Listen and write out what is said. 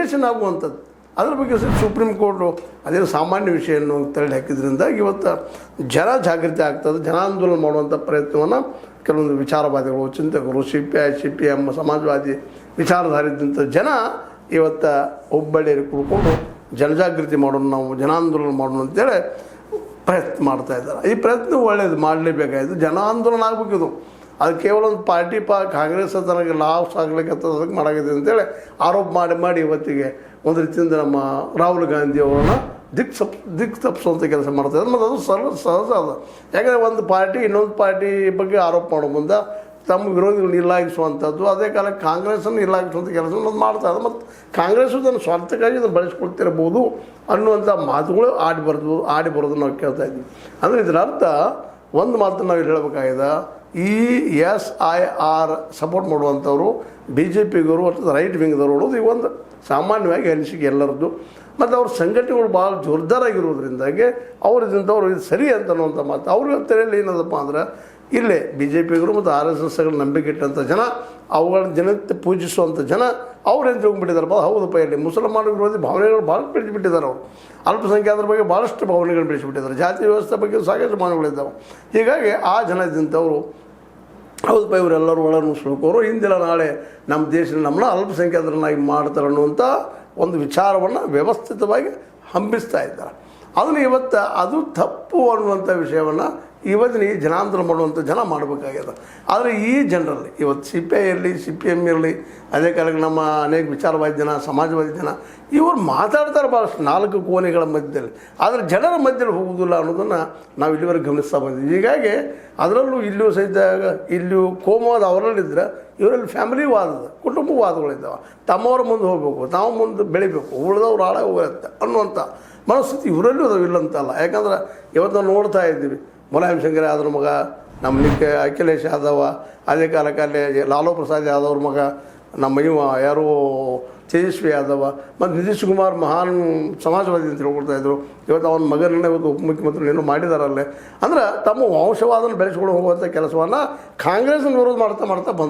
Variation ಆಗುವಂಥದ್ದು. ಅದ್ರ ಬಗ್ಗೆ ಸುಪ್ರೀಂ ಕೋರ್ಟು ಅದೇನು ಸಾಮಾನ್ಯ ವಿಷಯವನ್ನು ತಳ್ಳಿ ಹಾಕಿದ್ರಿಂದ ಇವತ್ತು ಜನ ಜಾಗೃತಿ ಆಗ್ತದೆ. ಜನಾಂದೋಲನ ಮಾಡುವಂಥ ಪ್ರಯತ್ನವನ್ನು ಕೆಲವೊಂದು ವಿಚಾರವಾದಿಗಳು, ಚಿಂತಕರು, CPM ಸಮಾಜವಾದಿ ವಿಚಾರಧಾರಿದ್ದಂಥ ಜನ ಇವತ್ತು ಹುಬ್ಬಳ್ಳಿಯಲ್ಲಿ ಕುಳ್ಕೊಂಡು ಜನಜಾಗೃತಿ ಮಾಡೋಣ, ನಾವು ಜನಾಂದೋಲನ ಮಾಡೋಣ ಅಂತೇಳಿ ಪ್ರಯತ್ನ ಮಾಡ್ತಾಯಿದ್ದಾರೆ. ಈ ಪ್ರಯತ್ನ ಒಳ್ಳೆಯದು, ಮಾಡಲೇಬೇಕಾಯಿತು. ಜನಾಂದೋಲನ ಆಗಬೇಕಿದು. ಅದು ಕೇವಲ ಒಂದು ಪಾರ್ಟಿ ಕಾಂಗ್ರೆಸ್ ತನಗೆ ಲಾಸ್ ಆಗ್ಲಿಕ್ಕೆ ಅದಕ್ಕೆ ಮಾಡಾಗಿದೆ ಅಂತೇಳಿ ಆರೋಪ ಮಾಡಿ ಇವತ್ತಿಗೆ ಒಂದು ರೀತಿಯಿಂದ ನಮ್ಮ ರಾಹುಲ್ ಗಾಂಧಿ ಅವರನ್ನ ದಿಕ್ಕು ತಪ್ಪಿಸುವಂಥ ಕೆಲಸ ಮಾಡ್ತಾಯಿದ್ದಾರೆ. ಮತ್ತು ಅದು ಸಹಜ ಅದ. ಯಾಕಂದರೆ ಒಂದು ಪಾರ್ಟಿ ಇನ್ನೊಂದು ಪಾರ್ಟಿ ಬಗ್ಗೆ ಆರೋಪ ಮಾಡೋ ಮುಂದೆ ತಮ್ಮ ವಿರೋಧಿಗಳನ್ನ ಇಲ್ಲಾಗಿಸುವಂಥದ್ದು, ಅದೇ ಕಾಲಕ್ಕೆ ಕಾಂಗ್ರೆಸ್ಸನ್ನು ಇಲ್ಲಾಗಿಸುವಂಥ ಕೆಲಸವನ್ನು ಮಾಡ್ತಾರೆ. ಮತ್ತು ಕಾಂಗ್ರೆಸ್ಸು ತನ್ನ ಸ್ವಾರ್ಥಕ್ಕಾಗಿ ಅದನ್ನು ಬಳಸ್ಕೊಳ್ತಿರ್ಬೋದು ಅನ್ನುವಂಥ ಮಾತುಗಳು ಆಡಿ ಬರೋದನ್ನು ನಾವು ಕೇಳ್ತಾ ಇದ್ವಿ. ಅಂದರೆ ಇದರ ಅರ್ಥ ಒಂದು ಮಾತನ್ನು ನಾವು ಹೇಳಬೇಕಾಗಿದೆ, ಈ SIR ಸಪೋರ್ಟ್ ಮಾಡುವಂಥವ್ರು BJPಗವರು ಅಥವಾ ರೈಟ್ ವಿಂಗ್ದವರು ಅನ್ನೋದು ಈ ಒಂದು ಸಾಮಾನ್ಯವಾಗಿ ಅನಿಸಿಕೆ ಎಲ್ಲರದ್ದು. ಮತ್ತು ಅವ್ರ ಸಂಘಟನೆಗಳು ಭಾಳ ಜೋರ್ದಾರಾಗಿರೋದ್ರಿಂದಾಗಿ ಅವರಿದ್ದಂಥವ್ರು ಇದು ಸರಿ ಅಂತ ಅನ್ನುವಂಥ ಮಾತು ಅವ್ರ ತಲೆಯಲ್ಲಿ ಏನದಪ್ಪ ಅಂದ್ರೆ, ಇಲ್ಲೇ BJPಗರು ಮತ್ತು RSSಗಳ ನಂಬಿಕೆ ಇಟ್ಟಂಥ ಜನ, ಅವುಗಳ ಜನತೆ ಪೂಜಿಸುವಂಥ ಜನ ಅವ್ರೇನು ತಿಳ್ಕೊಂಡ್ಬಿಟ್ಟಿದ್ದಾರೆ. ಹೌದಪ್ಪ, ಇಲ್ಲಿ ಮುಸಲ್ಮಾನ ವಿರೋಧಿ ಭಾವನೆಗಳು ಭಾಳ ಬೆಳೆಸಿಬಿಟ್ಟಿದ್ದಾರೆ. ಅವರು ಅಲ್ಪಸಂಖ್ಯಾತರ ಬಗ್ಗೆ ಭಾಳಷ್ಟು ಭಾವನೆಗಳು ಬೆಳೆಸಿಬಿಟ್ಟಿದ್ದಾರೆ. ಜಾತಿ ವ್ಯವಸ್ಥೆ ಬಗ್ಗೆ ಸಾಕಷ್ಟು ಭಾವನೆಗಳಿದ್ದಾವೆ. ಹೀಗಾಗಿ ಆ ಜನ ಇದ್ದಂಥವರು ಹೌದಪ್ಪ, ಇವರೆಲ್ಲರೂ ಒಳ ನುಸುಳ್ಕೋರು, ಹಿಂದಿನ ನಾಳೆ ನಮ್ಮ ದೇಶದಲ್ಲಿ ನಮ್ಮನ್ನ ಅಲ್ಪಸಂಖ್ಯಾತರನ್ನಾಗಿ ಮಾಡ್ತಾರೆ ಅನ್ನುವಂಥ ಒಂದು ವಿಚಾರವನ್ನು ವ್ಯವಸ್ಥಿತವಾಗಿ ಹಂಬಿಸ್ತಾ ಇದ್ದಾರೆ. ಅದನ್ನು ಇವತ್ತು ಅದು ತಪ್ಪು ಅನ್ನುವಂಥ ವಿಷಯವನ್ನು ಇವತ್ತಿನ ಈ ಜನಾಂದೋಲನ ಮಾಡುವಂಥ ಜನ ಮಾಡಬೇಕಾಗ್ಯದ. ಆದರೆ ಈ ಜನರಲ್ಲಿ ಇವತ್ತು CPI ಇರಲಿ, CPM ಇರಲಿ, ಅದೇ ಕಾಲಕ್ಕೆ ನಮ್ಮ ಅನೇಕ ವಿಚಾರವಾದಿ ಜನ, ಸಮಾಜವಾದಿ ಜನ, ಇವರು ಮಾತಾಡ್ತಾರೆ ಭಾಳಷ್ಟು ನಾಲ್ಕು ಕೋಣೆಗಳ ಮಧ್ಯದಲ್ಲಿ. ಆದರೆ ಜನರ ಮಧ್ಯದಲ್ಲಿ ಹೋಗುವುದಿಲ್ಲ ಅನ್ನೋದನ್ನು ನಾವು ಇಲ್ಲಿವರೆಗೆ ಗಮನಿಸ್ತಾ ಬಂದಿದ್ದೀವಿ. ಹೀಗಾಗಿ ಅದರಲ್ಲೂ ಇಲ್ಲಿಯೂ ಸಹಿತ ಇಲ್ಲಿಯೂ ಕೋಮವಾದ ಅವರಲ್ಲಿದ್ದರೆ ಇವರಲ್ಲಿ ಫ್ಯಾಮಿಲಿ ವಾದದ ಕುಟುಂಬವಾದಗಳಿದ್ದಾವೆ. ತಮ್ಮವ್ರ ಮುಂದೆ ಹೋಗಬೇಕು, ತಾವು ಮುಂದೆ ಬೆಳಿಬೇಕು, ಉಳಿದವ್ರು ಹಾಳಾಗಿ ಹೋಗುತ್ತೆ ಅನ್ನುವಂಥ ಮನಸ್ಥಿತಿ ಇವರಲ್ಲೂ ಅದು ಇಲ್ಲಂತಲ್ಲ. ಯಾಕಂದ್ರೆ ಇವತ್ತು ನಾವು ನೋಡ್ತಾ ಇದ್ದೀವಿ, ಮುಲಾಯಂ ಶಂಕರ್ ಯಾದವ್ ಮಗ, ನಮ್ಮ ಅಖಿಲೇಶ್ ಯಾದವ, ಅದೇ ಕಾಲಕ್ಕೆ ಅಲ್ಲಿ ಲಾಲೂ ಪ್ರಸಾದ್ ಯಾದವ್ರ ಮಗ, ನಮ್ಮ ಯಾರು ತೇಜಸ್ವಿ ಯಾದವ, ಮತ್ತು ನಿತೀಶ್ ಕುಮಾರ್ ಮಹಾನ್ ಸಮಾಜವಾದಿ ಅಂತ ಹೇಳ್ಕೊಡ್ತಾಯಿದ್ರು. ಇವತ್ತು ಅವನ ಮಗನನ್ನೇ ಇವತ್ತು ಉಪಮುಖ್ಯಮಂತ್ರಿ ಏನೋ ಮಾಡಿದಾರಲ್ಲೇ. ಅಂದ್ರೆ ತಮ್ಮ ವಂಶವಾದನ ಬೆಳೆಸ್ಕೊಂಡು ಹೋಗುವಂಥ ಕೆಲಸವನ್ನು ಕಾಂಗ್ರೆಸ್ನ ವಿರೋಧ ಮಾಡ್ತಾ ಬಂದು